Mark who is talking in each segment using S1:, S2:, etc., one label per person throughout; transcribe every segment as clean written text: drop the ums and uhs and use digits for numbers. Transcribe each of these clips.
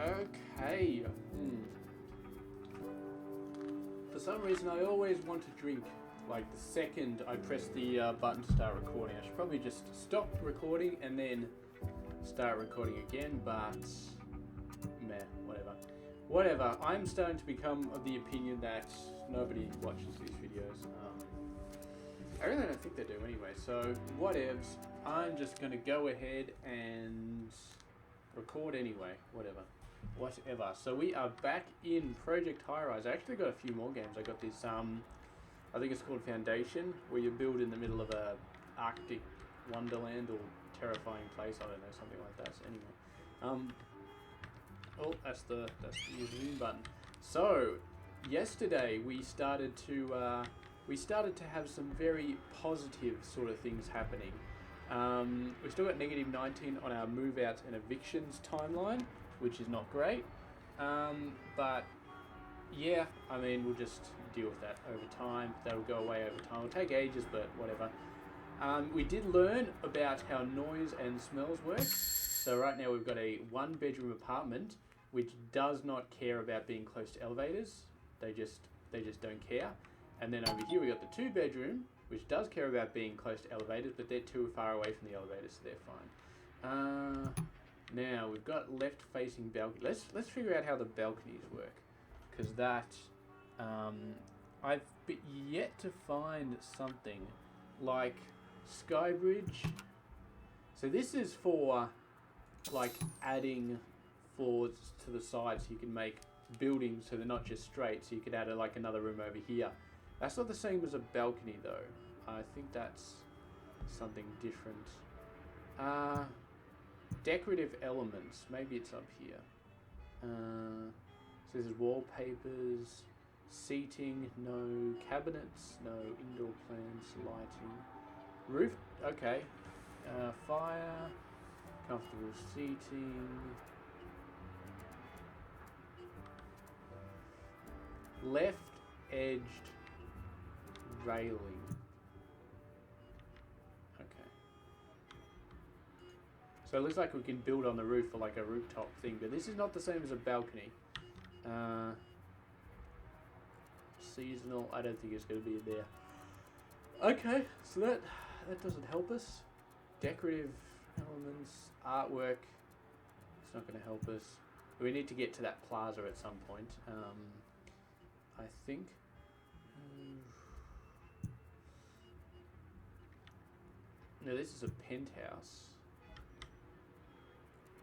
S1: Okay. For some reason, I always want to drink like the second I press the button to start recording. I should probably just stop recording and then start recording again, but meh, whatever. Whatever. I'm starting to become of the opinion that nobody watches these videos. I really don't think they do anyway, so whatevs. I'm just going to go ahead and record anyway, whatever. So we are back in Project Highrise. I actually got a few more games. I got this, I think it's called Foundation, where you build in the middle of a Arctic wonderland or terrifying place. I don't know, something like that. So anyway, oh, that's the use zoom button. So yesterday we started to have some very positive sort of things happening. We still got -19 on our move outs and evictions timeline, which is not great. But yeah, I mean, we'll just deal with that over time. That'll go away over time. It'll take ages, but whatever. We did learn about how noise and smells work. So right now we've got a 1-bedroom apartment which does not care about being close to elevators. They just don't care. And then over here we got the 2-bedroom, which does care about being close to elevators, but they're too far away from the elevators, so they're fine. Now we've got left-facing balcony. Let's figure out how the balconies work, because that I've yet to find something like Skybridge. So this is for like adding floors to the side, so you can make buildings so they're not just straight. So you could add like another room over here. That's not the same as a balcony though. I think that's something different. Decorative elements. Maybe it's up here. So this is wallpapers, seating, no cabinets, no indoor plants, lighting, roof. Okay. Fire, comfortable seating. Left edged railing. Okay. So it looks like we can build on the roof for like a rooftop thing, but this is not the same as a balcony. Seasonal, I don't think it's going to be there. Okay, so that doesn't help us. Decorative elements, artwork, it's not going to help us. We need to get to that plaza at some point. I think. No, this is a penthouse.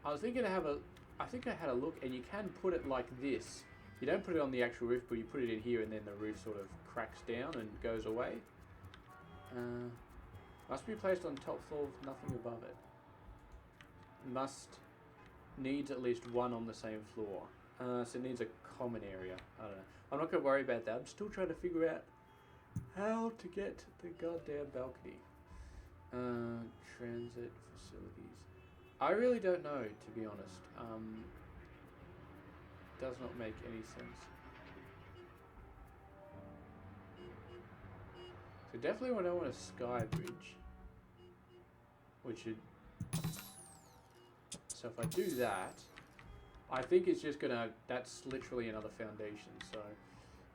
S1: I was thinking I think I had a look, and you can put it like this. You don't put it on the actual roof, but you put it in here, and then the roof sort of cracks down and goes away. Must be placed on top floor with nothing above it. Needs at least one on the same floor. So it needs a common area. I don't know. I'm not going to worry about that. I'm still trying to figure out how to get the goddamn balcony. Transit facilities. I really don't know, to be honest. Does not make any sense. So definitely I don't want a sky bridge. Which should... So if I do that, I think it's just gonna... That's literally another foundation. So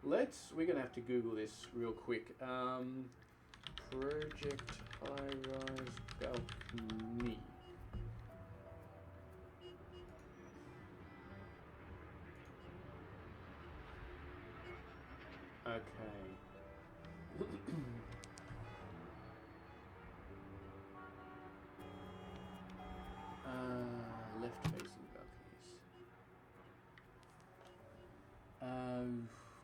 S1: we're gonna have to Google this real quick. Project Highrise balcony. Okay. Left-facing balconies.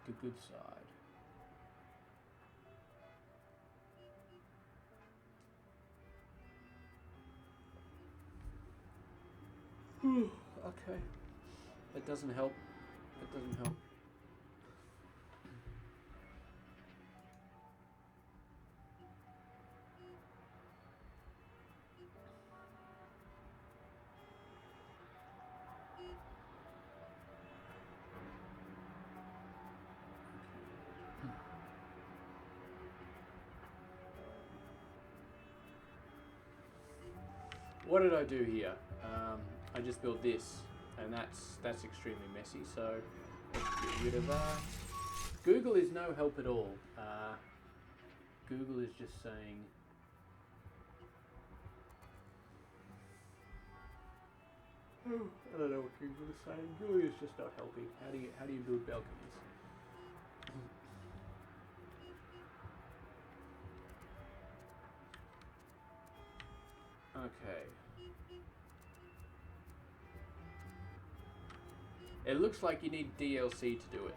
S1: The good side. Okay. That doesn't help. That doesn't help. What did I do here? I just built this. and that's extremely messy. So let's get rid of that. Google is no help at all. Google is just saying. I don't know what Google is saying. Google is just not helping. How do you build balconies? Okay. It looks like you need DLC to do it.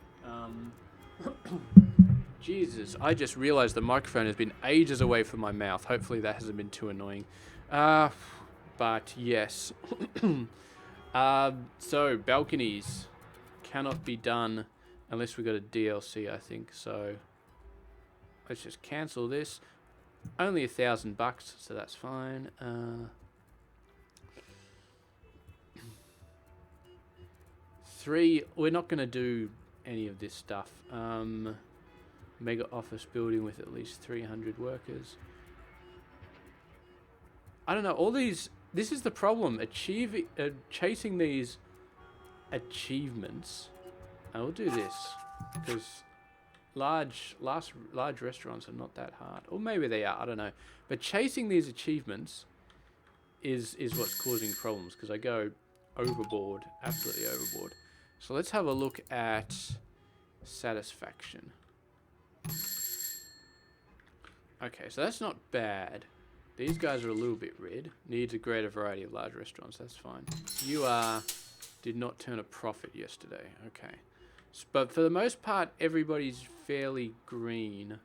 S1: Jesus, I just realized the microphone has been ages away from my mouth. Hopefully that hasn't been too annoying. But yes. So balconies cannot be done unless we got a DLC, I think. So let's just cancel this. Only $1,000, so that's fine. We're not going to do any of this stuff. Mega office building with at least 300 workers. I don't know, all these, this is the problem, chasing these achievements. I will do this, because large restaurants are not that hard. Or maybe they are, I don't know. But chasing these achievements is what's causing problems, because I go overboard, absolutely overboard. So let's have a look at satisfaction. Okay, so that's not bad. These guys are a little bit red. Needs a greater variety of large restaurants, that's fine. You did not turn a profit yesterday, okay. But for the most part, everybody's fairly green.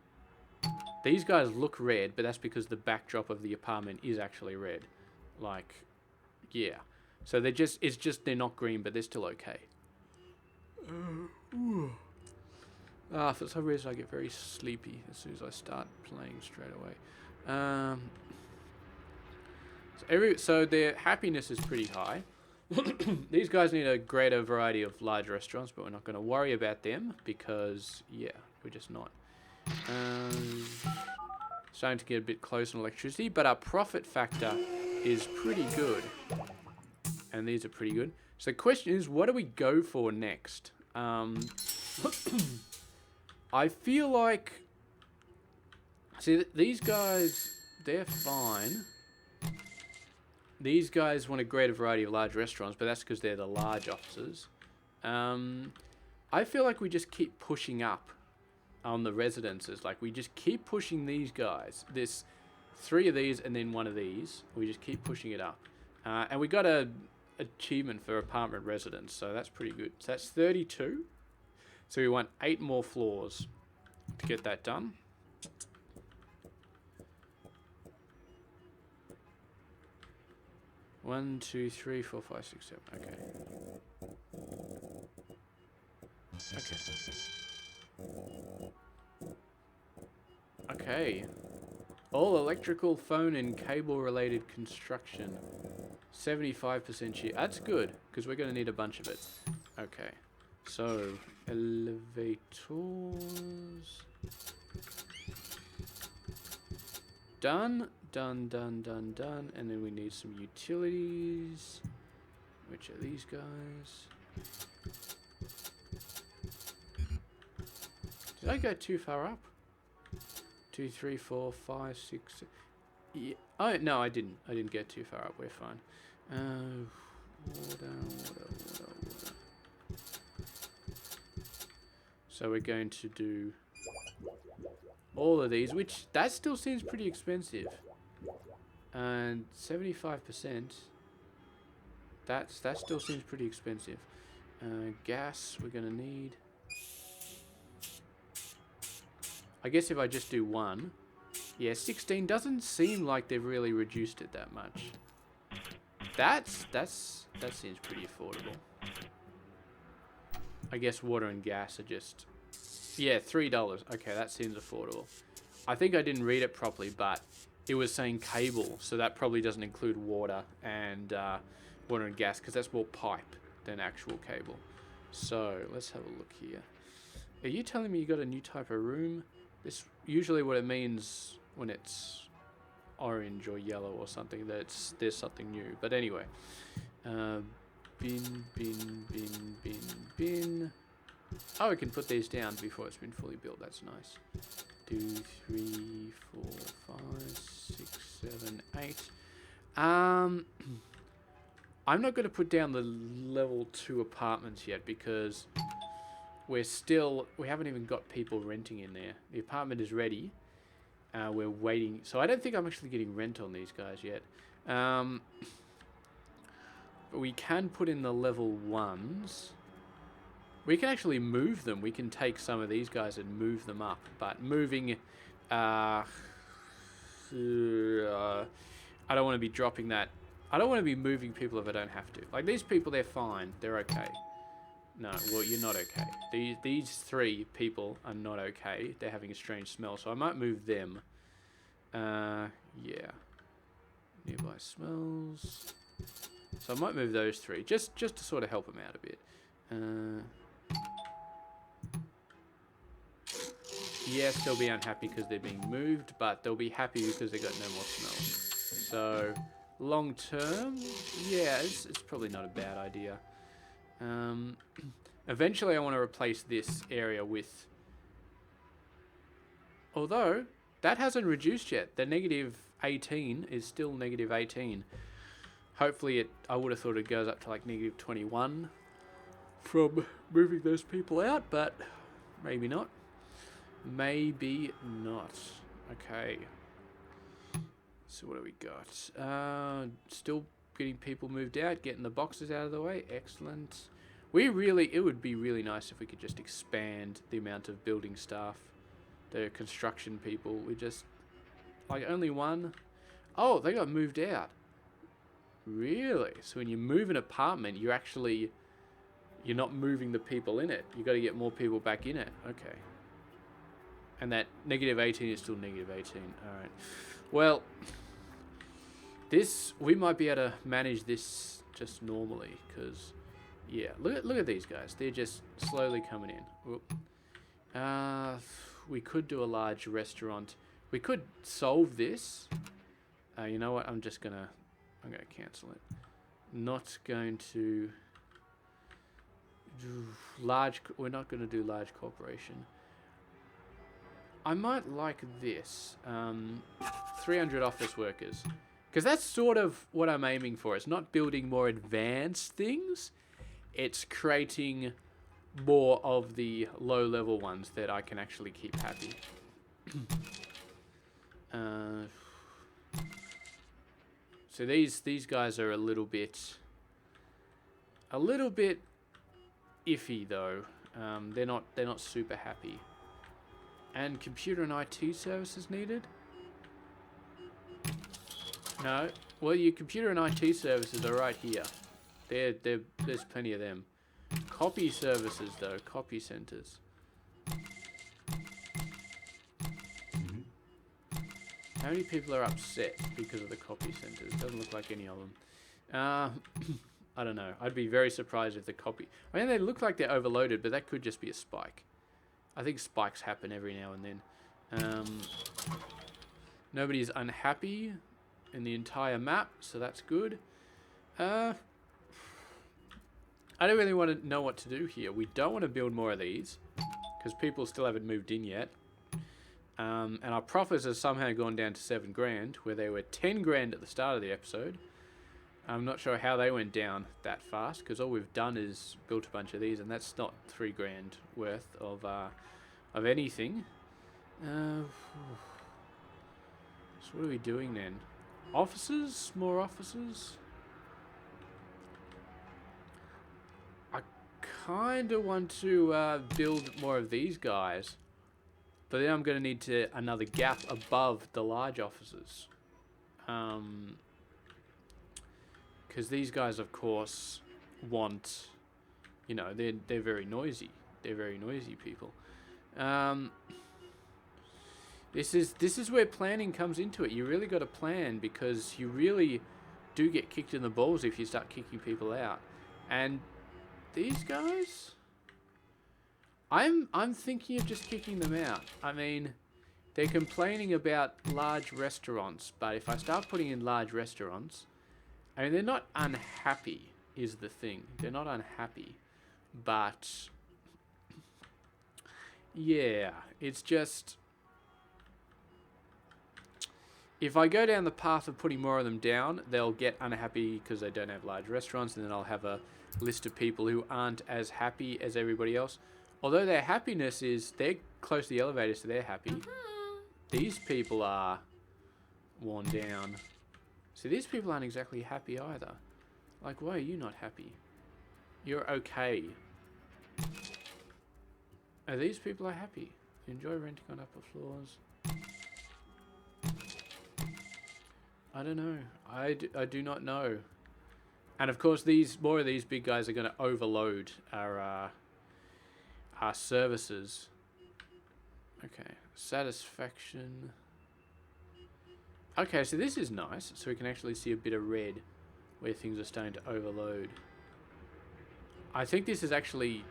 S1: These guys look red, but that's because the backdrop of the apartment is actually red. Like, yeah. So they're just, they're not green, but they're still okay. For some reason I get very sleepy as soon as I start playing straight away. So their happiness is pretty high. These guys need a greater variety of large restaurants, but we're not going to worry about them because, yeah, we're just not. Starting to get a bit close on electricity, but our profit factor is pretty good. And these are pretty good. So the question is, what do we go for next? I feel like... See, these guys, they're fine. These guys want a greater variety of large restaurants, but that's because they're the large offices. I feel like we just keep pushing up on the residences. Like, we just keep pushing these guys. There's 3 of these and then 1 of these. We just keep pushing it up. And we got a achievement for apartment residence, so that's pretty good. So that's 32. So we want 8 more floors to get that done. One, 2, 3, 4, 5, 6, 7. Okay. Okay. All electrical, phone, and cable-related construction. 75% share. That's good, because we're going to need a bunch of it. Okay. So, elevators. Done. Done. And then we need some utilities. Which are these guys? Did I go too far up? 2, 3, 4, 5, 6. Yeah. Oh no, I didn't. I didn't get too far up. We're fine. Water. So we're going to do all of these, which that still seems pretty expensive. And 75%. That still seems pretty expensive. Gas we're gonna need. I guess if I just do 1, yeah, 16 doesn't seem like they've really reduced it that much. That seems pretty affordable. I guess water and gas are just, yeah, $3. Okay, that seems affordable. I think I didn't read it properly, but it was saying cable, so that probably doesn't include water and gas, because that's more pipe than actual cable. So let's have a look here. Are you telling me you got a new type of room? This usually what it means when it's orange or yellow or something, that there's something new. But anyway, bin. Oh, we can put these down before it's been fully built. That's nice. 2, 3, 4, 5, 6, 7, 8. I'm not going to put down the level 2 apartments yet because we haven't even got people renting in there. The apartment is ready. We're waiting. So I don't think I'm actually getting rent on these guys yet. But we can put in the level 1s. We can actually move them. We can take some of these guys and move them up. But moving... I don't want to be dropping that. I don't want to be moving people if I don't have to. Like, these people, they're fine. They're okay. No, well, you're not okay. These 3 people are not okay. They're having a strange smell, so I might move them. Yeah. Nearby smells. So I might move those 3, just to sort of help them out a bit. Yes, they'll be unhappy because they're being moved, but they'll be happy because they got no more smells. So, long term, yeah, it's probably not a bad idea. Eventually I want to replace this area with... Although, that hasn't reduced yet. The negative 18 is still negative 18. Hopefully I would have thought it goes up to like negative 21 from moving those people out, but maybe not. Maybe not. Okay. So what do we got? Still getting people moved out, getting the boxes out of the way. Excellent. It would be really nice if we could just expand the amount of building staff, the construction people. We just, like, only one. Oh, they got moved out. Really? So when you move an apartment, you're not moving the people in it. You got to get more people back in it. Okay. And that negative 18 is still negative 18. All right. Well, we might be able to manage this just normally because, yeah, look at these guys. They're just slowly coming in. Whoop. We could do a large restaurant. We could solve this. You know what? I'm gonna cancel it. Not going to do large. We're not going to do large corporation. I might like this. 300 office workers. Because that's sort of what I'm aiming for. It's not building more advanced things. It's creating more of the low-level ones that I can actually keep happy. So these guys are a little bit iffy though. They're not super happy. And computer and IT services needed? No. Well, your computer and IT services are right here. There's plenty of them. Copy services, though. Copy centers. How many people are upset because of the copy centers? Doesn't look like any of them. I don't know. I'd be very surprised if the copy... I mean, they look like they're overloaded, but that could just be a spike. I think spikes happen every now and then. Nobody's unhappy in the entire map, so that's good. I don't really want to know what to do here. We don't want to build more of these because people still haven't moved in yet. And our profits have somehow gone down to 7 grand, where they were 10 grand at the start of the episode. I'm not sure how they went down that fast, because all we've done is built a bunch of these, and that's not 3 grand worth of anything. So what are we doing then? Offices? More offices? I kind of want to build more of these guys, but then I'm going to need another gap above the large offices. Because these guys, of course, want, you know, they're very noisy. They're very noisy people. This is where planning comes into it. You really got to plan, because you really do get kicked in the balls if you start kicking people out. And these guys, I'm thinking of just kicking them out. I mean, they're complaining about large restaurants, but if I start putting in large restaurants, I mean, they're not unhappy is the thing. They're not unhappy, but yeah, it's just, if I go down the path of putting more of them down, they'll get unhappy because they don't have large restaurants, and then I'll have a list of people who aren't as happy as everybody else. Although their happiness is, they're close to the elevator, so they're happy. These people are worn down. So these people aren't exactly happy either. Like, why are you not happy? You're okay. Are these people are happy? Enjoy renting on upper floors. I don't know. I do not know. And of course, more of these big guys are going to overload our services. Okay, satisfaction. Okay, so this is nice. So we can actually see a bit of red where things are starting to overload. I think this is actually,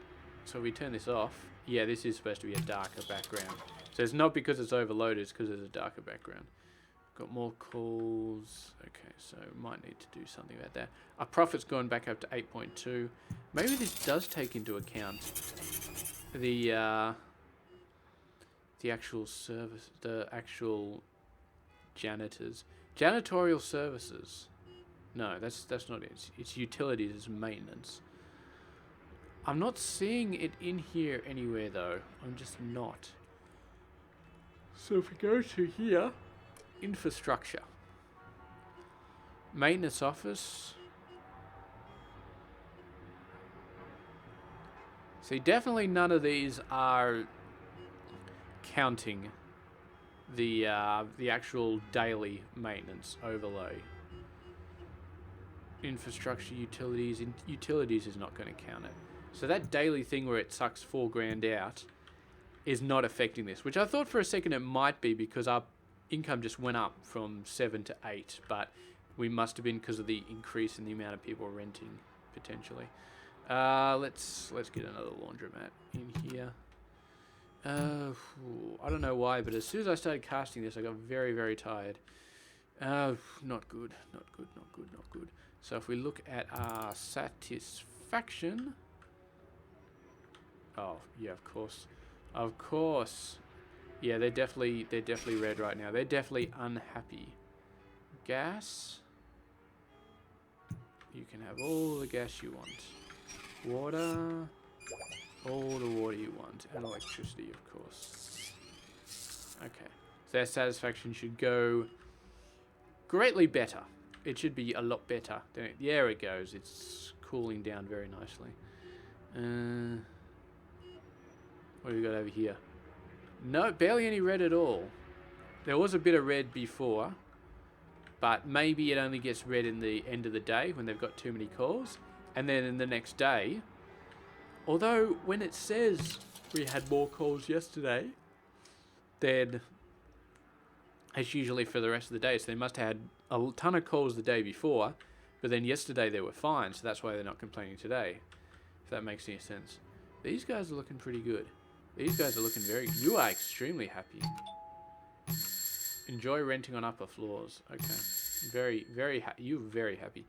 S1: so we turn this off. Yeah, this is supposed to be a darker background. So it's not because it's overloaded, it's because there's a darker background. Got more calls. Okay, so might need to do something about that. Our profit's gone back up to 8.2. Maybe this does take into account the actual service, the actual janitors. Janitorial services. No, that's not it. It's utilities, it's maintenance. I'm not seeing it in here anywhere though. I'm just not. So if we go to here, infrastructure. Maintenance office. See, definitely none of these are counting the actual daily maintenance overlay. Infrastructure, utilities. Utilities is not going to count it. So that daily thing where it sucks $4,000 out is not affecting this, which I thought for a second it might be because our income just went up from 7 to 8, but we must have been because of the increase in the amount of people renting potentially. Let's get another laundromat in here. I don't know why, but as soon as I started casting this, I got very, very tired. Not good, not good, not good, not good. So if we look at our satisfaction, oh yeah, of course. Yeah, they're definitely red right now. They're definitely unhappy. Gas. You can have all the gas you want. Water. All the water you want. And electricity, of course. Okay. So their satisfaction should go greatly better. It should be a lot better. There it goes. It's cooling down very nicely. What do we got over here? No, barely any red at all. There was a bit of red before, but maybe it only gets red in the end of the day when they've got too many calls. And then in the next day, although when it says we had more calls yesterday, then it's usually for the rest of the day. So they must have had a ton of calls the day before, but then yesterday they were fine. So that's why they're not complaining today, if that makes any sense. These guys are looking pretty good. These guys are looking very... You are extremely happy. Enjoy renting on upper floors. Okay. Very, very happy. You're very happy.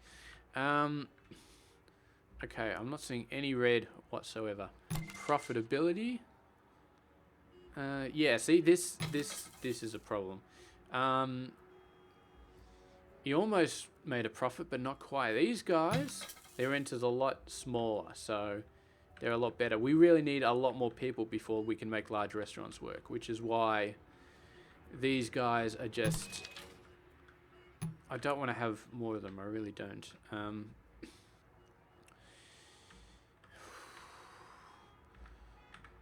S1: Okay, I'm not seeing any red whatsoever. Profitability. Yeah, see, this is a problem. You almost made a profit, but not quite. These guys, their rent is a lot smaller, so... They're a lot better. We really need a lot more people before we can make large restaurants work, which is why these guys are just... I don't want to have more of them. I really don't.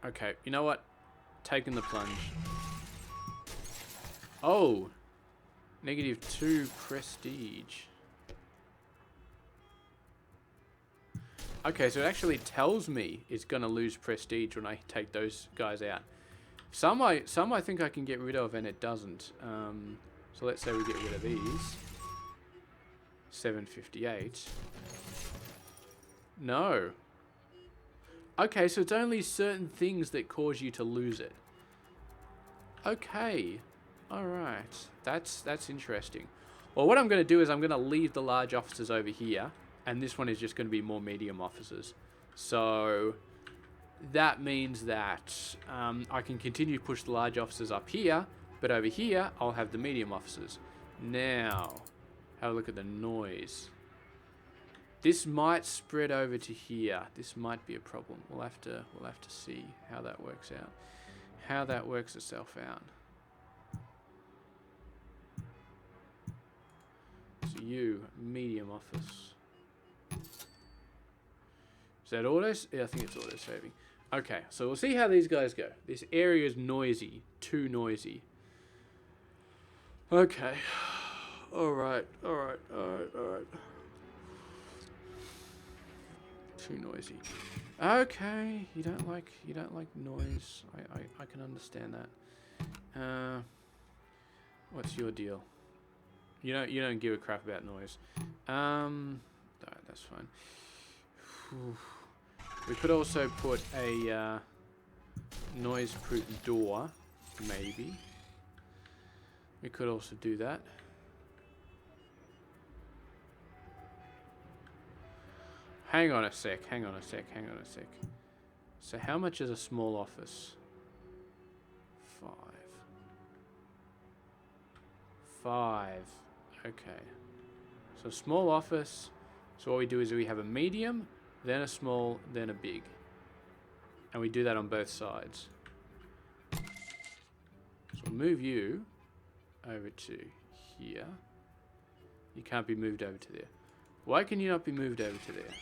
S1: Okay, you know what? Taking the plunge. Oh! -2 prestige. Okay, so it actually tells me it's going to lose prestige when I take those guys out. Some I think I can get rid of and it doesn't. So let's say we get rid of these. 758. No. Okay, so it's only certain things that cause you to lose it. Okay. Alright. That's interesting. Well, what I'm going to do is I'm going to leave the large offices over here. and this one is just going to be more medium offices. So that means that I can continue to push the large offices up here, but over here I'll have the medium offices. Now, have a look at the noise. This might spread over to here. This might be a problem. We'll have to see how that works out. How that works itself out. So you, medium office. Is that auto? Yeah, I think it's auto saving. Okay, so we'll see how these guys go. This area is noisy. Too noisy. Okay. Alright. Too noisy. Okay, you don't like noise. I can understand that. What's your deal? You don't give a crap about noise. That's fine. We could also put a noise-proof door, maybe. We could also do that. Hang on a sec. So how much is a small office? 5. Okay. So small office. So what we do is we have a medium, then a small, then a big. And we do that on both sides. So we'll move you over to here. You can't be moved over to there. Why can you not be moved over to there?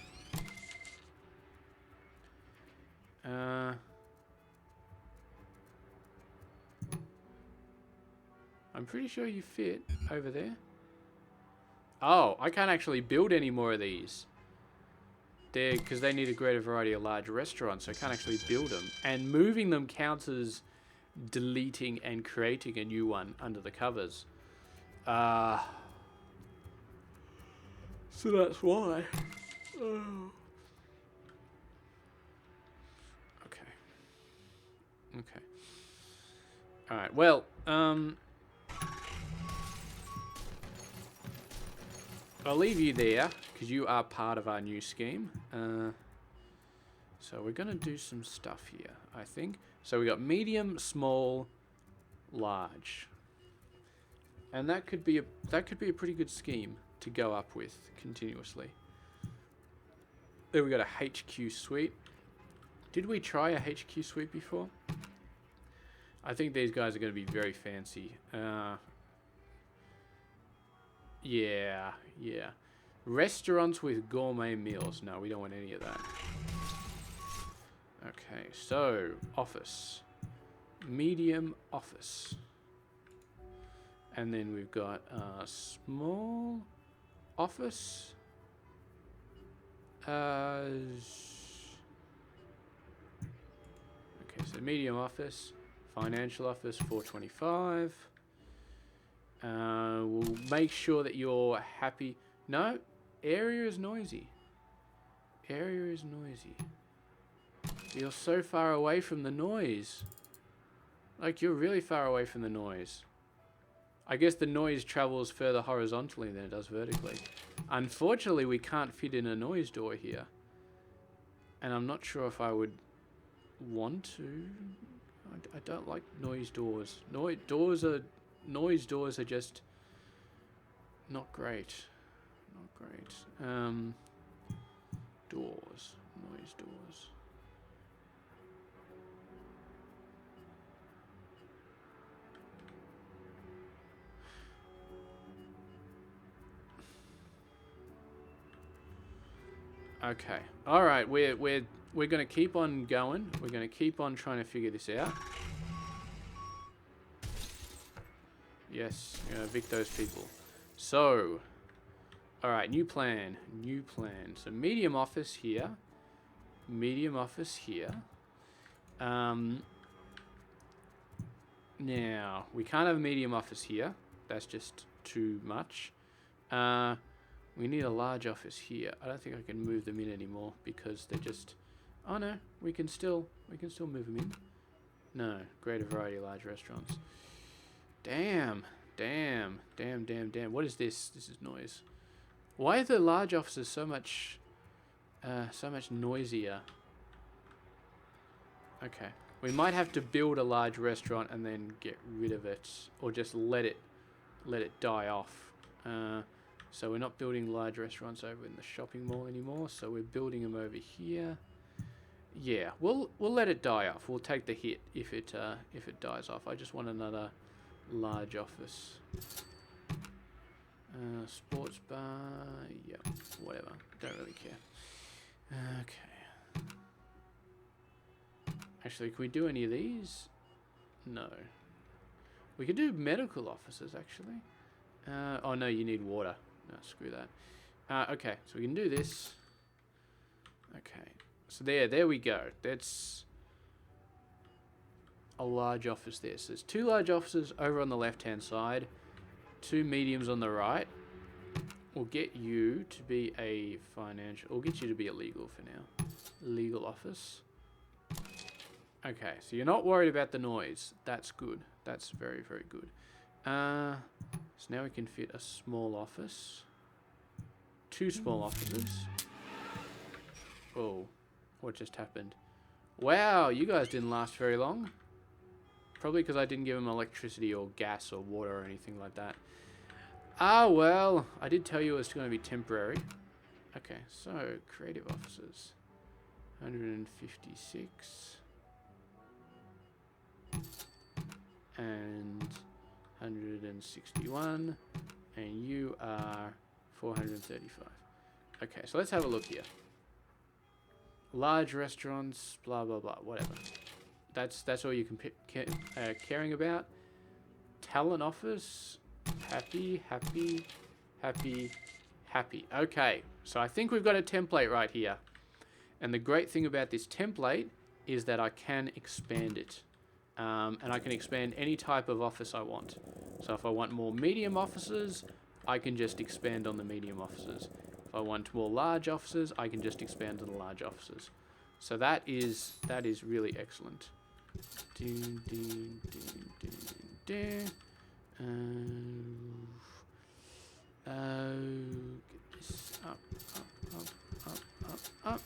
S1: I'm pretty sure you fit over there. Oh, I can't actually build any more of these. Because they need a greater variety of large restaurants, so I can't actually build them. And moving them counts as deleting and creating a new one under the covers. So that's why. Oh. Okay. Alright, well, I'll leave you there, because you are part of our new scheme. So we're going to do some stuff here, I think. So we got medium, small, large. And that could be a pretty good scheme to go up with continuously. Then we got a HQ suite. Did we try a HQ suite before? I think these guys are going to be very fancy. Yeah. Restaurants with gourmet meals. No, we don't want any of that. Okay, so office. Medium office. And then we've got a small office. Okay, so medium office. Financial office, 425. We'll make sure that you're happy. No, area is noisy. Area is noisy. You're so far away from the noise. Like, you're really far away from the noise. I guess the noise travels further horizontally than it does vertically. Unfortunately, we can't fit in a noise door here. And I'm not sure if I would want to. I don't like noise doors. Noise doors are just not great. Not great. Doors. Noise doors. Okay. All right. We're going to keep on going. We're going to keep on trying to figure this out. Yes, evict those people. So, all right, new plan. So medium office here. Medium office here. Now, we can't have a medium office here. That's just too much. We need a large office here. I don't think I can move them in anymore because they're just... Oh no, we can still move them in. No, greater variety of large restaurants. Damn. What is this? This is noise. Why are the large offices so much noisier? Okay. We might have to build a large restaurant and then get rid of it, or just let it die off. So we're not building large restaurants over in the shopping mall anymore. So we're building them over here. Yeah, we'll let it die off. We'll take the hit if it dies off. I just want another large office. Sports bar. Yeah, whatever. Don't really care. Okay. Actually, can we do any of these? No. We could do medical offices, actually. Oh, no, you need water. No, screw that. Okay, so we can do this. Okay. So there we go. That's a large office there. So there's 2 large offices over on the left-hand side. 2 mediums on the right. We'll get you to be a financial... We'll get you to be a legal for now. Legal office. Okay, so you're not worried about the noise. That's good. That's very, very good. So now we can fit a small office. 2 small offices. Oh, what just happened? Wow, you guys didn't last very long. Probably because I didn't give them electricity or gas or water or anything like that. Ah, well, I did tell you it was going to be temporary. Okay, so creative offices. 156. And 161. And you are 435. Okay, so let's have a look here. Large restaurants, blah, blah, blah, whatever. That's all you can caring about. Talent office, happy, happy, happy, happy. Okay, so I think we've got a template right here. And the great thing about this template is that I can expand it. And I can expand any type of office I want. So if I want more medium offices, I can just expand on the medium offices. If I want more large offices, I can just expand on the large offices. So that is really excellent. Get this up, up.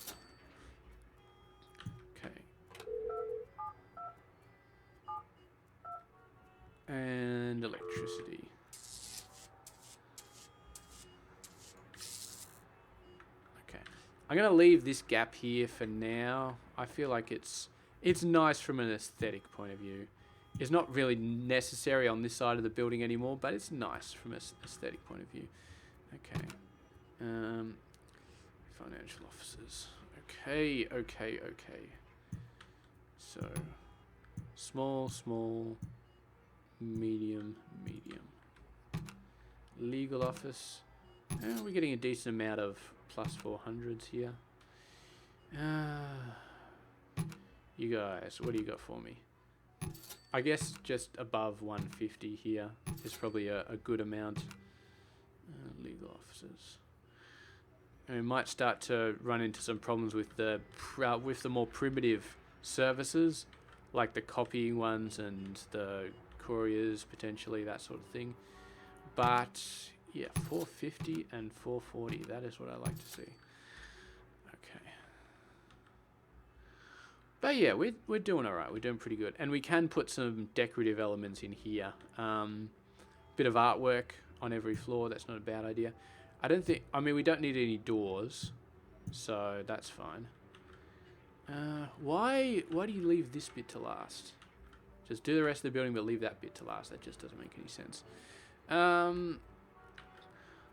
S1: Okay. And electricity. Okay. I'm going to leave this gap here for now. I feel like it's nice from an aesthetic point of view. It's not really necessary on this side of the building anymore, but it's nice from an aesthetic point of view. Okay. Financial offices. Okay. So, small, medium. Legal office. We're getting a decent amount of plus 400s here. You guys, what do you got for me? I guess just above 150 here is probably a good amount. Legal offices. And we might start to run into some problems with the more primitive services, like the copying ones and the couriers, potentially, that sort of thing. But yeah, 450 and 440, that is what I like to see. Okay. But yeah, we're doing alright, we're doing pretty good. And we can put some decorative elements in here. Bit of artwork on every floor, that's not a bad idea. We don't need any doors, so that's fine. Why do you leave this bit to last? Just do the rest of the building, but leave that bit to last. That just doesn't make any sense.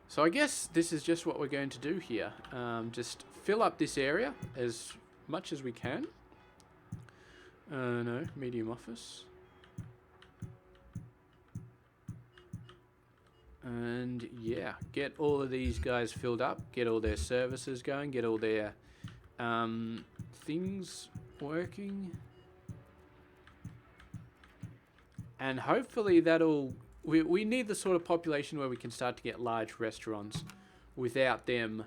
S1: So I guess this is just what we're going to do here. Just fill up this area as much as we can. No, medium office. And yeah, get all of these guys filled up, get all their services going, get all their things working. And hopefully we need the sort of population where we can start to get large restaurants without them,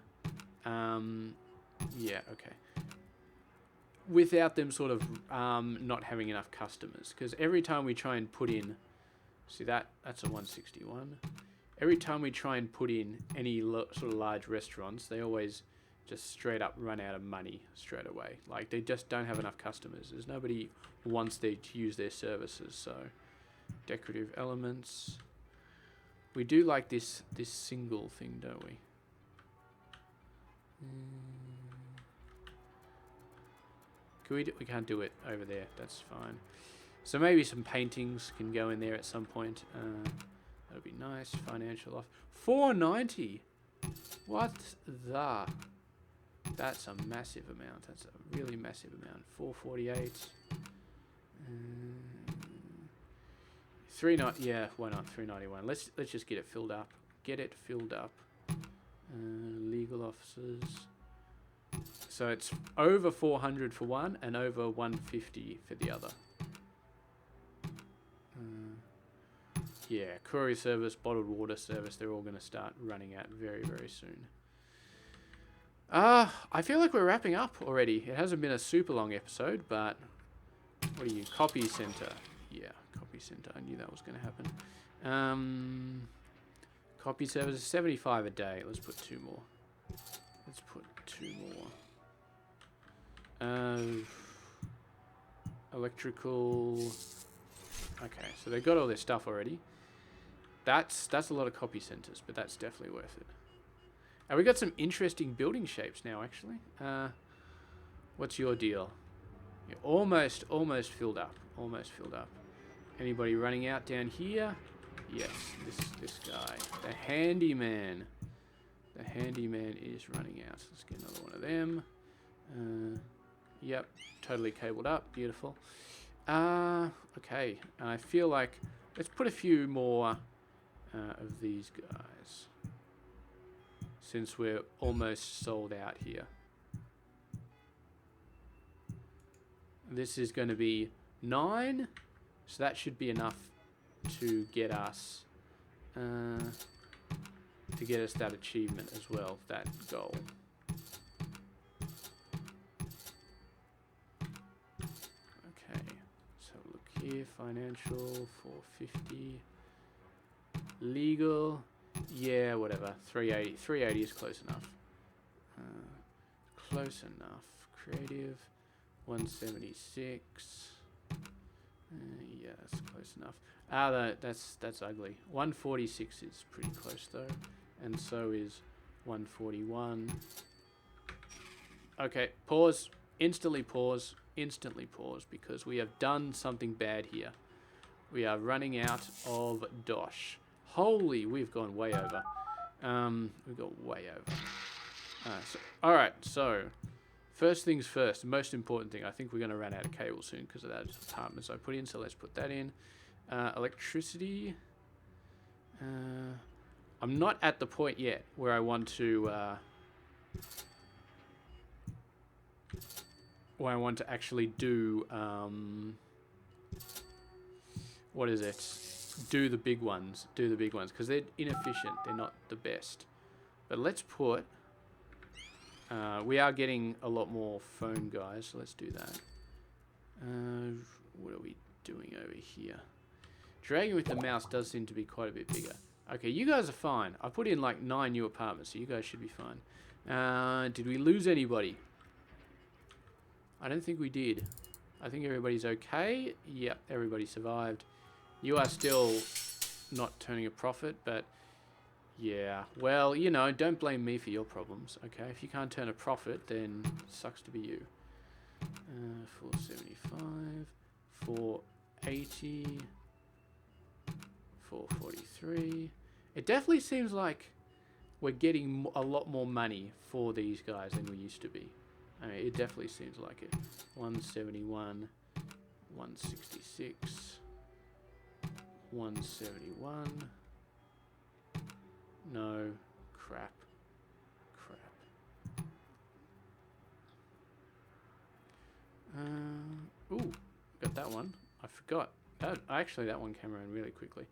S1: without them sort of not having enough customers. Because every time we try and put in, see that's a 161. every time we try and put in any sort of large restaurants, they always just straight up run out of money straight away. Like, they just don't have enough customers. There's nobody who wants to use their services. So, decorative elements. We do like this single thing, don't we? Can we can't do it over there. That's fine. So maybe some paintings can go in there at some point. That'd be nice. Financial off. 490. What the? That's a massive amount. That's a really massive amount. 448. 390. Yeah, why not? 391. Let's just get it filled up. Get it filled up. Legal officers. So it's over 400 for one and over 150 for the other. Yeah, courier service, bottled water service, they're all going to start running out very, very soon. I feel like we're wrapping up already. It hasn't been a super long episode, but what are you? Copy center. Yeah, copy center. I knew that was going to happen. Copy service is 75 a day. Let's put 2 more. Let's put 2 more. Electrical. Okay, so they've got all their stuff already. That's a lot of copy centers, but that's definitely worth it. And we got some interesting building shapes now, actually. What's your deal? You're almost filled up. Almost filled up. Anybody running out down here? Yes, this guy, the handyman. The handyman is running out. Let's get another one of them. Yep, totally cabled up. Beautiful. Okay, and I feel like let's put a few more of these guys, since we're almost sold out here. This is going to be 9, so that should be enough to get us that achievement as well, that goal. Okay, so look here, financial 450, legal, yeah, whatever, 380. 380 is close enough. Close enough. Creative 176. Yeah, that's close enough. That's ugly. 146 is pretty close though, and so is 141. Okay, pause. Instantly pause. Instantly pause, because we have done something bad here. We are running out of dosh. Holy, we've gone way over. We've got way over. Alright, so first things first, the most important thing. I think we're going to run out of cable soon because of that apartments I put in, so let's put that in. Electricity. I'm not at the point yet where I want to actually do what is it? Do the big ones. Do the big ones, because they're inefficient. They're not the best. But let's put. We are getting a lot more phone guys, so let's do that. What are we doing over here? Dragging with the mouse does seem to be quite a bit bigger. Okay, you guys are fine. I put in like 9 new apartments, so you guys should be fine. Did we lose anybody? I don't think we did. I think everybody's okay. Yep, everybody survived. You are still not turning a profit, but yeah. Well, you know, don't blame me for your problems, okay? If you can't turn a profit, then it sucks to be you. 475, 480, 443. It definitely seems like we're getting a lot more money for these guys than we used to be. I mean, it definitely seems like it. 171, 166, 171. No, crap. Ooh, got that one. I forgot. Actually, that one came around really quickly.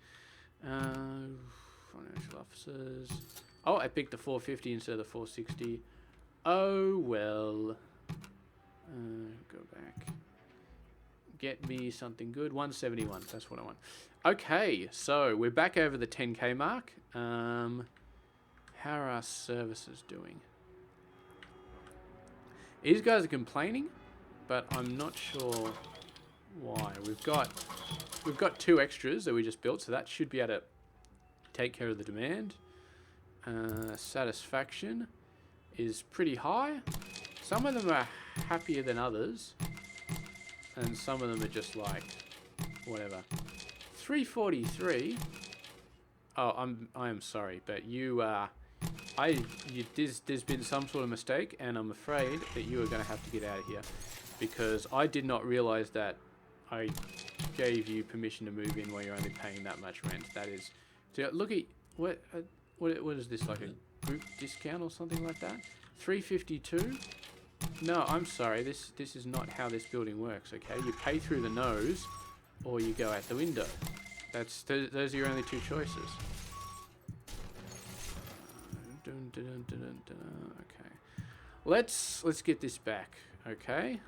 S1: Financial officers. Oh, I picked the 450 instead of the 460. Oh, well. Go back. Get me something good. 171. That's what I want. Okay, so we're back over the 10k mark. How are our services doing? These guys are complaining, but I'm not sure why. We've got 2 extras that we just built, so that should be able to take care of the demand. Satisfaction is pretty high. Some of them are happier than others, and some of them are just like whatever. 343. Oh, I am sorry, but there's been some sort of mistake, and I'm afraid that you are going to have to get out of here, because I did not realize that I gave you permission to move in while you're only paying that much rent. That is, so look at what is this, like a group discount or something like that? 352. No, I'm sorry. This is not how this building works. Okay, you pay through the nose, or you go out the window. Those are your only 2 choices. Okay, let's get this back. Okay,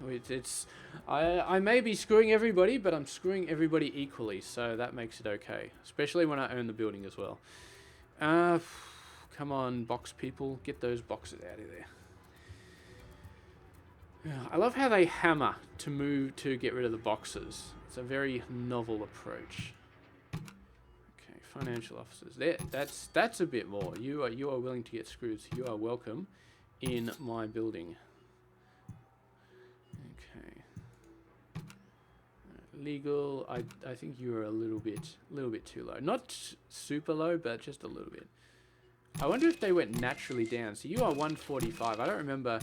S1: I may be screwing everybody, but I'm screwing everybody equally, so that makes it okay. Especially when I own the building as well. Come on, box people, get those boxes out of there. I love how they hammer to get rid of the boxes. It's a very novel approach. Okay, financial officers. There, that's a bit more. You are willing to get screwed. So you are welcome in my building. Okay. Legal. I think you are a little bit too low. Not super low, but just a little bit. I wonder if they went naturally down. So you are 145. I don't remember.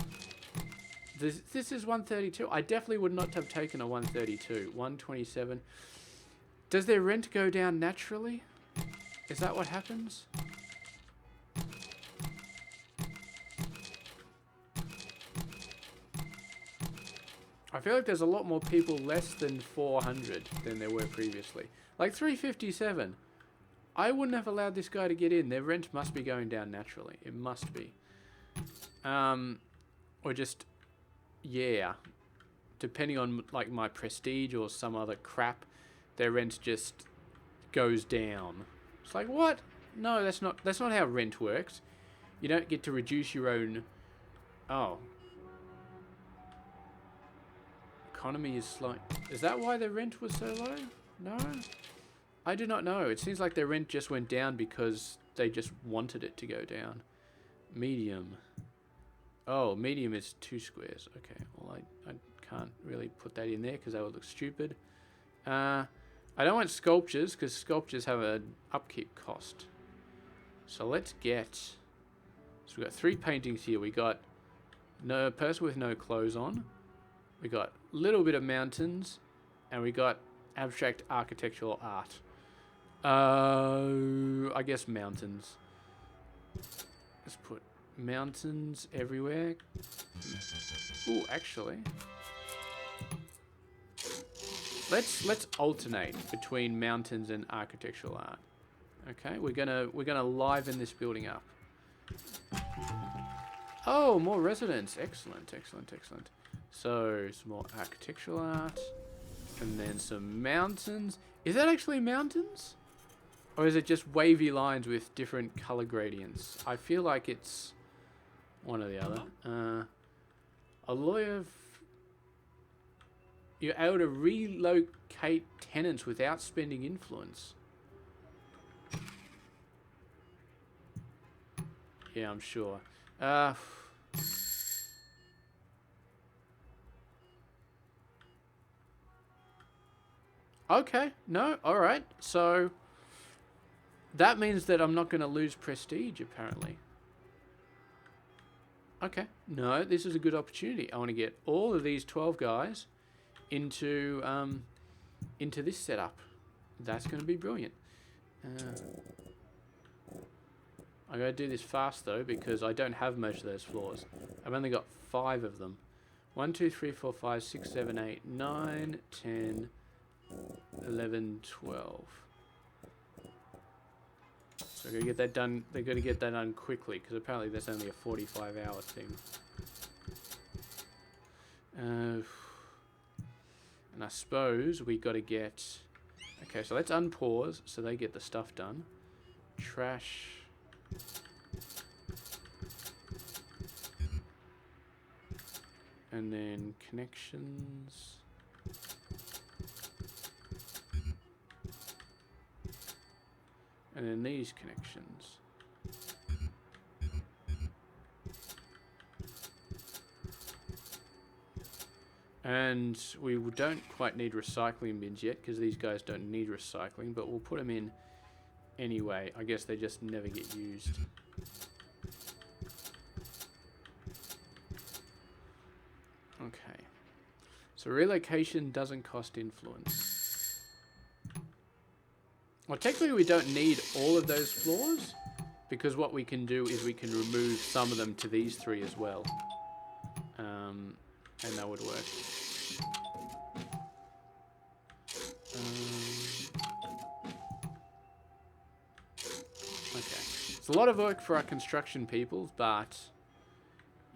S1: This is 132. I definitely would not have taken a 132. 127. Does their rent go down naturally? Is that what happens? I feel like there's a lot more people less than 400 than there were previously. Like 357. I wouldn't have allowed this guy to get in. Their rent must be going down naturally. It must be. Or just... yeah, depending on like my prestige or some other crap, their rent just goes down. It's like, what? No, that's not how rent works. You don't get to reduce your own. Oh, economy is slight. Is that why their rent was so low? No, I do not know. It seems like their rent just went down because they just wanted it to go down. Medium. Oh, medium is 2 squares. Okay, well, I can't really put that in there because that would look stupid. I don't want sculptures because sculptures have an upkeep cost. So let's get... so we've got 3 paintings here. We got no person with no clothes on. We got a little bit of mountains. And we got abstract architectural art. I guess mountains. Let's put... mountains everywhere. Ooh, actually, let's alternate between mountains and architectural art. Okay, we're gonna liven this building up. Oh, more residents. Excellent. So some more architectural art, and then some mountains. Is that actually mountains, or is it just wavy lines with different color gradients? I feel like it's one or the other. A lawyer... you're able to relocate tenants without spending influence. Yeah, I'm sure. Okay, no, alright. So, that means that I'm not going to lose prestige, apparently. Okay, no, this is a good opportunity. I want to get all of these 12 guys into this setup. That's going to be brilliant. I got to do this fast though because I don't have most of those floors. I've only got 5 of them. 1, 2, 3, 4, 5, 6, 7, 8, 9, 10, 11, 12. So I gotta get that done. They gotta get that done quickly because apparently there's only a 45-hour thing. And I suppose we gotta get Okay, so let's unpause so they get the stuff done. Trash. And then connections. And then these connections. And we don't quite need recycling bins yet because these guys don't need recycling, but we'll put them in anyway. I guess they just never get used. Okay. So relocation doesn't cost influence. Well, technically we don't need all of those floors because what we can do is we can remove some of them to these three as well. And that would work. Okay. It's a lot of work for our construction people, but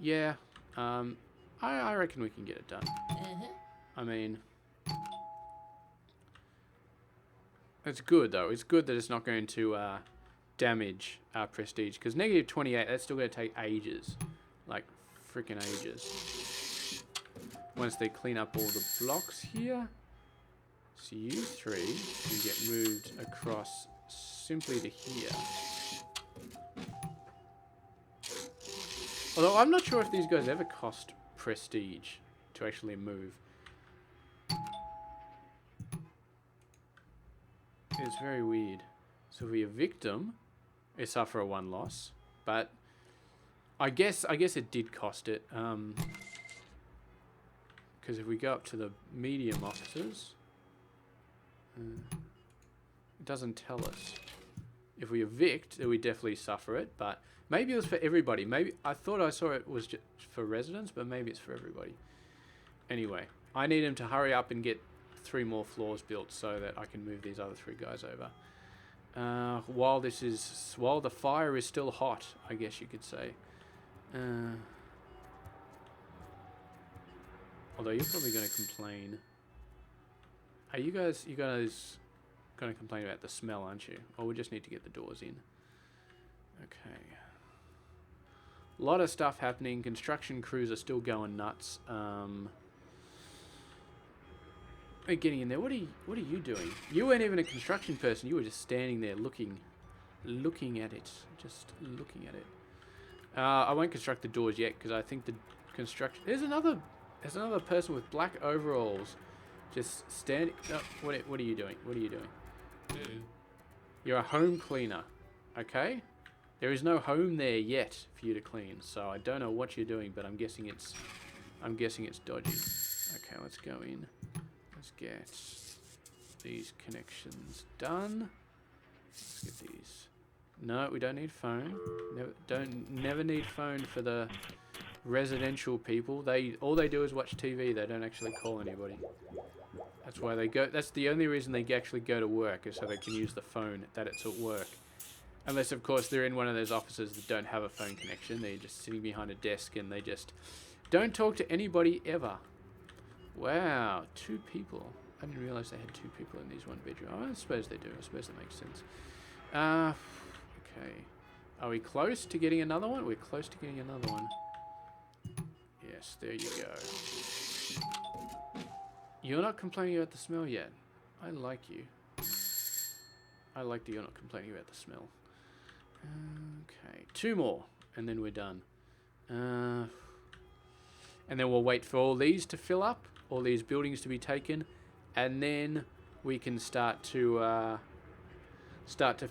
S1: yeah, I reckon we can get it done. I mean, it's good though. It's good that it's not going to damage our prestige, because negative 28, that's still going to take ages. Like, freaking ages. Once they clean up all the blocks here. So you three can get moved across simply to here. Although I'm not sure if these guys ever cost prestige to actually move. It's very weird. So if we evict them, they suffer a 1 loss. But I guess it did cost it. Because if we go up to the medium officers, it doesn't tell us. If we evict, then we definitely suffer it. But maybe it was for everybody. Maybe I thought I saw it was just for residents, but maybe it's for everybody. Anyway, I need him to hurry up and get 3 more floors built so that I can move these other 3 guys over. While the fire is still hot, I guess you could say. Although you're probably going to complain. Hey, you guys going to complain about the smell, aren't you? Oh, we just need to get the doors in. Okay. A lot of stuff happening. Construction crews are still going nuts. They're getting in there. What are you doing? You weren't even a construction person. You were just standing there looking at it. Just looking at it. I won't construct the doors yet because I think the construction. There's another person with black overalls, just standing. Oh, what are you doing? What are you doing? You're a home cleaner, okay? There is no home there yet for you to clean, so I don't know what you're doing, but I'm guessing it's dodgy. Okay, let's go in. Let's get these connections done. Let's get these. No, we don't need phone. Never need phone for the residential people. All they do is watch TV. They don't actually call anybody. That's why they go. That's the only reason they actually go to work, is so they can use the phone that it's at work. Unless, of course, they're in one of those offices that don't have a phone connection. They're just sitting behind a desk and they just don't talk to anybody ever. Wow, 2 people. I didn't realize they had 2 people in these 1 bedroom. Oh, I suppose they do. I suppose that makes sense. Okay. Are we close to getting another one? We're close to getting another one. Yes, there you go. You're not complaining about the smell yet. I like you. I like that you're not complaining about the smell. Okay, 2 more, and then we're done. And then we'll wait for all these to fill up, all these buildings to be taken, and then we can start to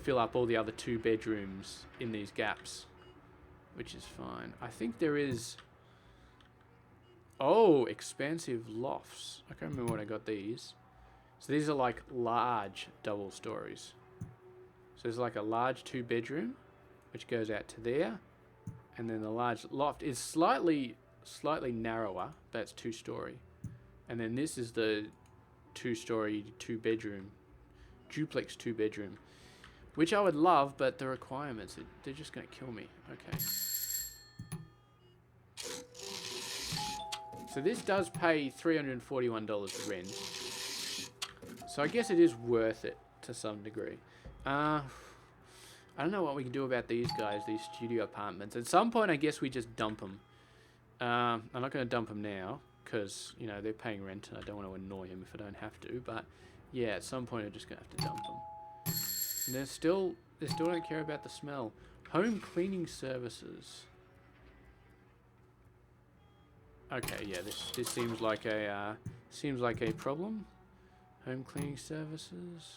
S1: fill up all the other 2 bedrooms in these gaps, which is fine. I think there is. Oh, expansive lofts. I can't remember when I got these. So these are like large double stories. So there's like a large 2 bedroom, which goes out to there. And then the large loft is slightly narrower. That's 2 story. And then this is the 2 story, 2 bedroom, duplex 2 bedroom. Which I would love, but the requirements, they're just going to kill me. Okay. So this does pay $341 rent. So So I guess it is worth it to some degree. I don't know what we can do about these guys, these studio apartments. At some point, I guess we just dump them. I'm not going to dump them now, because, you know, they're paying rent, and I don't want to annoy them if I don't have to. But, yeah, at some point, I'm just going to have to dump them. And they still don't care about the smell. Home cleaning services. Okay, yeah, this seems like a problem. Home cleaning services.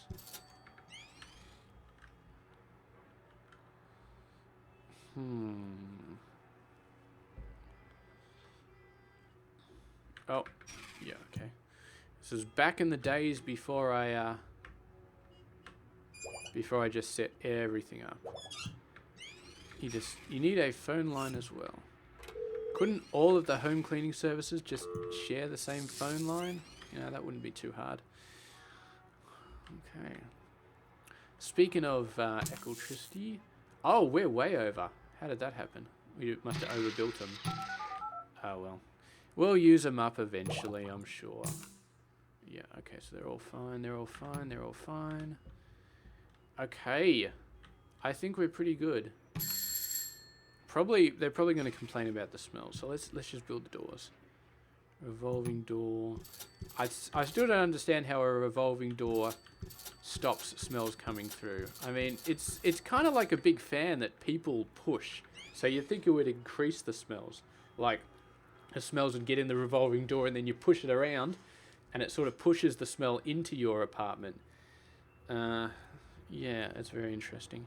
S1: Oh, yeah, okay. This is back in the days before I just set everything up. You need a phone line as well. Couldn't all of the home cleaning services just share the same phone line? You know, that wouldn't be too hard. Okay. Speaking of electricity, oh, we're way over. How did that happen? We must have overbuilt them. Oh well. We'll use them up eventually, I'm sure. Yeah, okay, so they're all fine, they're all fine, they're all fine. Okay. I think we're pretty good. They're probably going to complain about the smell, so let's just build the doors. Revolving door. I still don't understand how a revolving door stops smells coming through. I mean, it's kind of like a big fan that people push. So you think it would increase the smells. Like, the smells would get in the revolving door and then you push it around and it sort of pushes the smell into your apartment. Yeah, it's very interesting.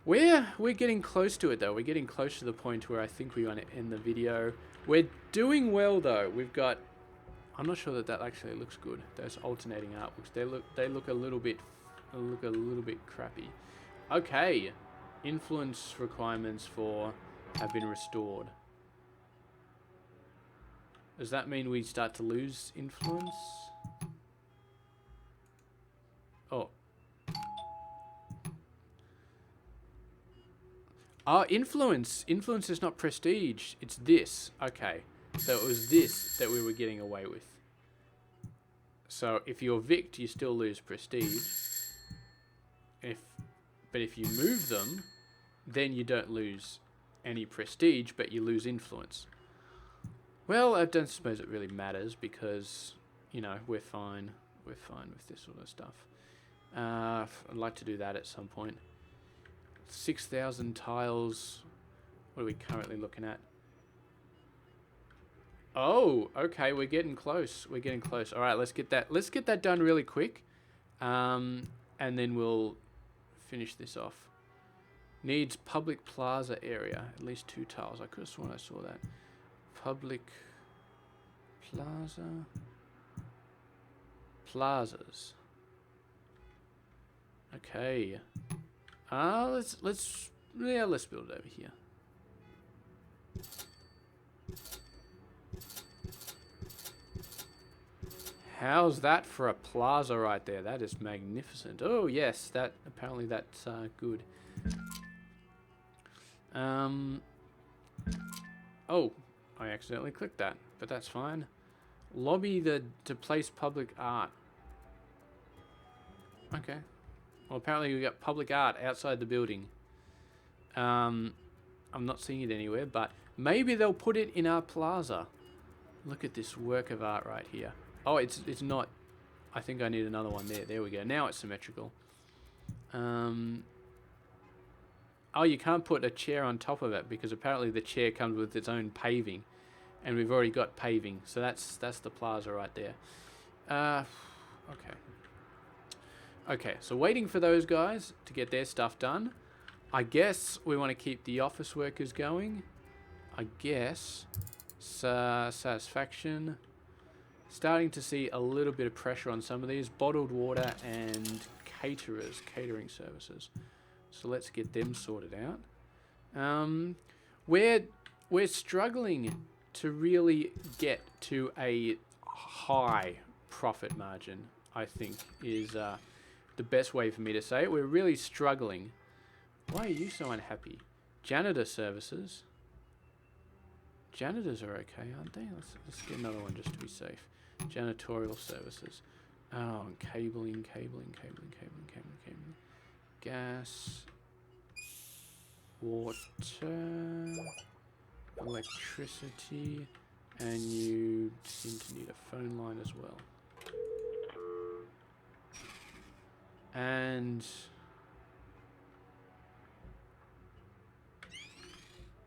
S1: We're getting close to it though. We're getting close to the point where I think we want to end the video. We're doing well though. We've got, I'm not sure that actually looks good. Those alternating artworks, they look a little bit crappy. Okay, influence requirements have been restored. Does that mean we start to lose influence? Oh. Oh, influence. Influence is not prestige. It's this. Okay. So it was this that we were getting away with. So if you evict, you still lose prestige. But if you move them, then you don't lose any prestige, but you lose influence. Well, I don't suppose it really matters because, you know, we're fine. We're fine with this sort of stuff. I'd like to do that at some point. 6,000 tiles. What are we currently looking at? Oh, okay, we're getting close. We're getting close. All right, let's get that done really quick. And then we'll finish this off. Needs public plaza area. At least 2 tiles. I could have sworn I saw that. Public plaza. Plazas. Okay. Let's build it over here. How's that for a plaza right there? That is magnificent. Oh yes, apparently that's good. Oh, I accidentally clicked that, but that's fine. Lobby to place public art. Okay. Well, apparently we got public art outside the building. I'm not seeing it anywhere, but maybe they'll put it in our plaza. Look at this work of art right here. Oh, it's not. I think I need another one there. There we go. Now it's symmetrical. Oh, you can't put a chair on top of it because apparently the chair comes with its own paving, and we've already got paving. So that's the plaza right there. Okay. Okay, so waiting for those guys to get their stuff done. I guess we want to keep the office workers going. I guess. Satisfaction. Starting to see a little bit of pressure on some of these. Bottled water and catering services. So let's get them sorted out. We're struggling to really get to a high profit margin, I think, is the best way for me to say it. We're really struggling. Why are you so unhappy? Janitor services. Janitors are okay, aren't they? Let's get another one just to be safe. Janitorial services. Oh, cabling. Gas. Water. Electricity. And you seem to need a phone line as well. And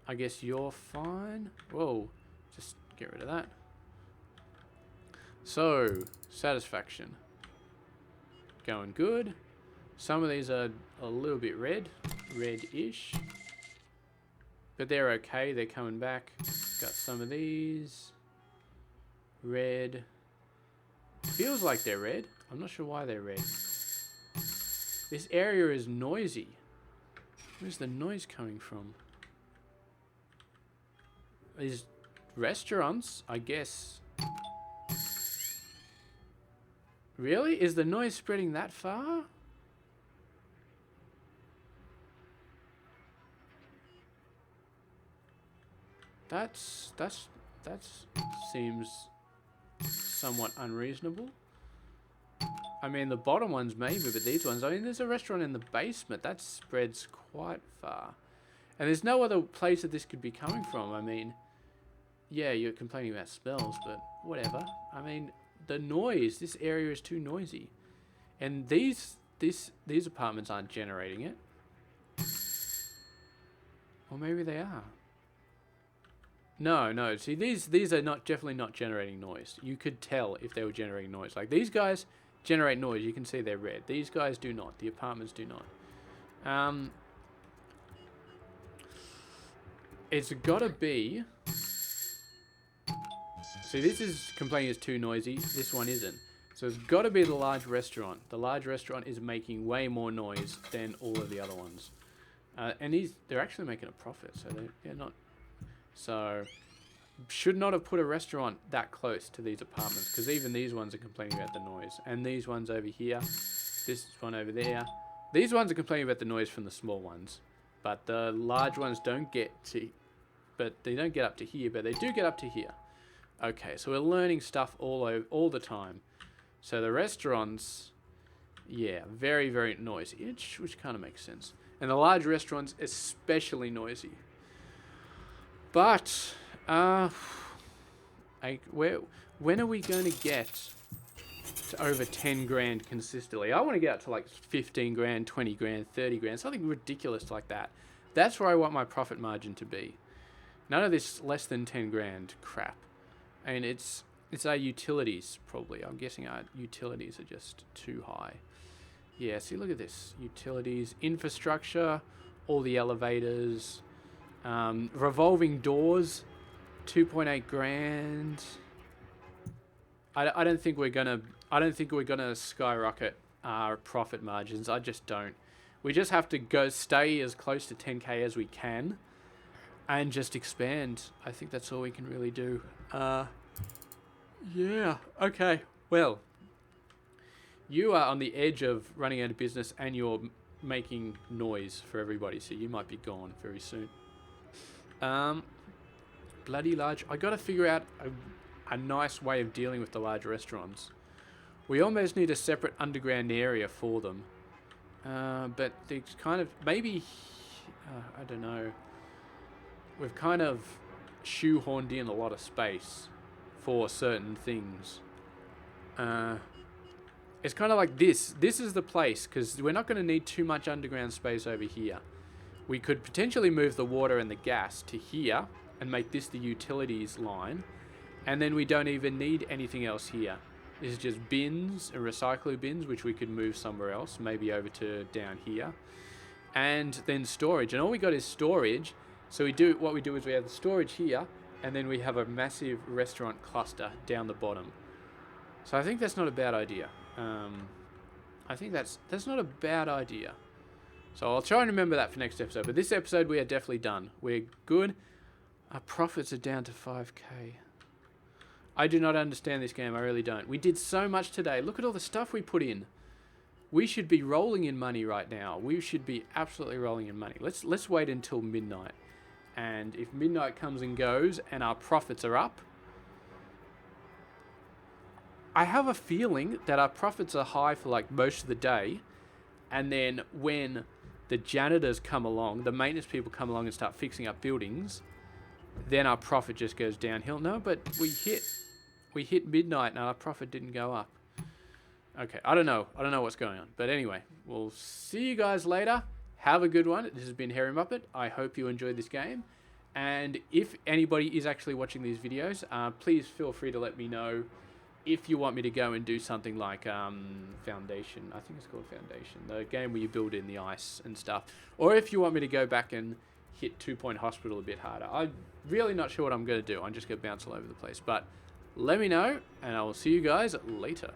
S1: I guess you're fine. Whoa, just get rid of that. So, satisfaction. Going good. Some of these are a little bit red-ish. But they're okay, they're coming back. Got some of these. Red. Feels like they're red. I'm not sure why they're red. This area is noisy. Where's the noise coming from? These restaurants, I guess. Really? Is the noise spreading that far? That seems somewhat unreasonable. I mean, the bottom ones maybe, but these ones, I mean, there's a restaurant in the basement. That spreads quite far. And there's no other place that this could be coming from. I mean, yeah, you're complaining about smells, but whatever. I mean, the noise, this area is too noisy. And these apartments aren't generating it. Or maybe they are. No, see, these are definitely not generating noise. You could tell if they were generating noise. Like, these guys generate noise. You can see they're red. These guys do not. The apartments do not. It's gotta be... See, this is complaining it's too noisy. This one isn't. So it's gotta be the large restaurant. The large restaurant is making way more noise than all of the other ones. And they're actually making a profit, so they're not... So, should not have put a restaurant that close to these apartments, because even these ones are complaining about the noise. And these ones over here, this one over there, these ones are complaining about the noise from the small ones. But the large ones don't get to, but they don't get up to here, but they do get up to here. Okay, so we're learning stuff all the time. So the restaurants, yeah, very, very noisy, which kind of makes sense. And the large restaurants, especially noisy. But, when are we going to get to over 10 grand consistently? I want to get up to like 15 grand, 20 grand, 30 grand, something ridiculous like that. That's where I want my profit margin to be. None of this less than 10 grand crap. And it's our utilities, probably. I'm guessing our utilities are just too high. Yeah, see, look at this. Utilities, infrastructure, all the elevators... revolving doors, 2.8 grand. I don't think we're gonna skyrocket our profit margins. I just don't. We just have to stay as close to 10k as we can, and just expand. I think that's all we can really do. Yeah. Okay. Well, you are on the edge of running out of business, and you're making noise for everybody, so you might be gone very soon. Bloody large. I gotta figure out a nice way of dealing with the large restaurants. We almost need a separate underground area for them. But it's kind of, maybe, I don't know. We've kind of shoehorned in a lot of space for certain things. It's kind of like this. This is the place, because we're not going to need too much underground space over here. We could potentially move the water and the gas to here and make this the utilities line. And then we don't even need anything else here. This is just bins and recycling bins, which we could move somewhere else, maybe over to down here. And then storage. And all we got is storage. So what we do is we have the storage here, and then we have a massive restaurant cluster down the bottom. So I think that's not a bad idea. I think that's not a bad idea. So I'll try and remember that for next episode. But this episode, we are definitely done. We're good. Our profits are down to 5k. I do not understand this game. I really don't. We did so much today. Look at all the stuff we put in. We should be rolling in money right now. We should be absolutely rolling in money. Let's wait until midnight. And if midnight comes and goes and our profits are up, I have a feeling that our profits are high for like most of the day, and then when the janitors come along, the maintenance people come along and start fixing up buildings, then our profit just goes downhill. No, but we hit midnight and our profit didn't go up. Okay, I don't know what's going on. But anyway, we'll see you guys later. Have a good one. This has been Hairymuppet. I hope you enjoyed this game. And if anybody is actually watching these videos, please feel free to let me know if you want me to go and do something like Foundation. I think it's called Foundation. The game where you build in the ice and stuff. Or if you want me to go back and hit 2 Point Hospital a bit harder. I'm really not sure what I'm going to do. I'm just going to bounce all over the place. But let me know, and I will see you guys later.